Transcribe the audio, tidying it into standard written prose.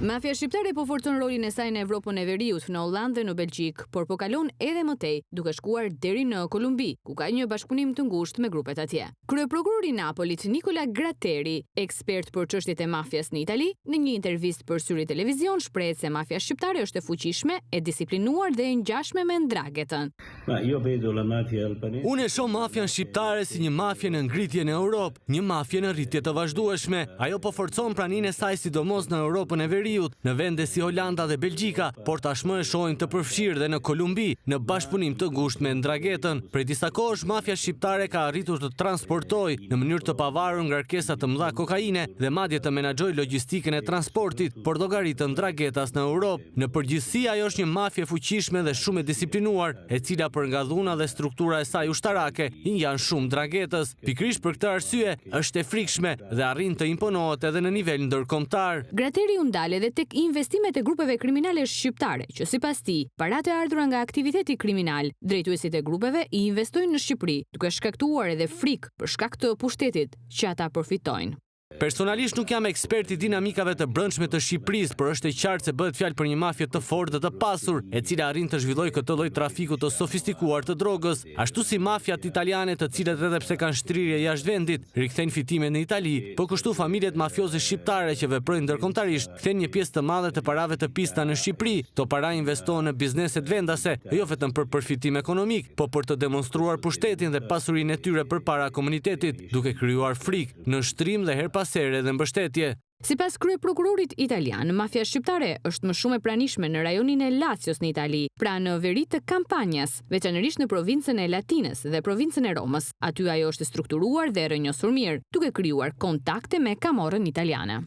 Mafia shqiptare po forcon rolin e saj në Evropën e Veriut, në Hollandë dhe në Belgjik, por po kalon edhe më tej, duke shkuar deri në Kolumbi, ku ka një bashkëpunim të ngushtë me grupet atje. Kryeprokurori i Napolit, Nicola Gratteri, ekspert për çështjet e mafias në Itali, në një intervistë për Syri Televizion shprehet se mafia shqiptare është e fuqishme, e disiplinuar dhe e ngjashme me Ndrangheten. Unë e shoh mafian shqiptare si një mafie në ngritje në Europë, një mafie në rritje të vazhdueshme. Ajo po forcon praninë e saj sidomos në Europën e Veriut, në vende si Holanda dhe Belgjika, por tashmë e shohim të përfshirë dhe në Kolumbi, në bashkëpunim të ngushtë me Ndrangheten. Prej disa kohësh mafia shqiptare ka arritur të transportojë në mënyrë të pavarur ngarkesa të mëdha kokaine dhe madje të menaxhojë logjistikën e transportit, por llogaritë Ndranghetas në Europë. Në përgjithësi ajo është një mafie fuqishme dhe shumë e disiplinuar, e cila për nga dhuna dhe struktura e saj ushtarake i janë shumë Ndranghetës. Pikërisht për këtë arsye është e frikshme dhe arrin të imponohet edhe në nivel ndërkombëtar. Gratteri u ndal edhe tek investimet e grupeve kriminale shqiptare, që sipas tij, paratë e ardhura nga aktiviteti kriminal, drejtuesit e grupeve i investojnë në Shqipëri, duke shkaktuar edhe frikë për shkak të pushtetit që ata përfitojnë. Personalisht nuk jam ekspert i dinamikave të brendshme të Shqipërisë, por është e qartë se bëhet fjalë për një mafie të fortë dhe të pasur, e cila arrin të zhvillojë këtë lloj trafiku të sofistikuar të drogës, ashtu si mafiat italiane, të cilët edhe pse kanë shtrirje jashtë vendit, rikthejnë fitimet në Itali, po kështu familjet mafioze shqiptare që veprojnë ndërkombëtarisht kthejnë një pjesë të madhe të parave të pista në Shqipëri. Këto para investohen në bizneset vendase, jo vetëm për përfitim ekonomik, po për të demonstruar pushtetin dhe pasurinë e tyre përpara komunitetit, duke krijuar frikë, nënshtrim dhe her pas here dhe mbështetje. Sipas kryeprokurorit italian, mafia shqiptare është më shumë e pranishme në rajonin e Lacios në Itali, pra në veri të Kampanjas, veçanërisht në provincën e Latinës dhe provincën e Romës. Aty ajo është strukturuar dhe rrënjosur mirë, duke krijuar kontakte me kamorrën italiane.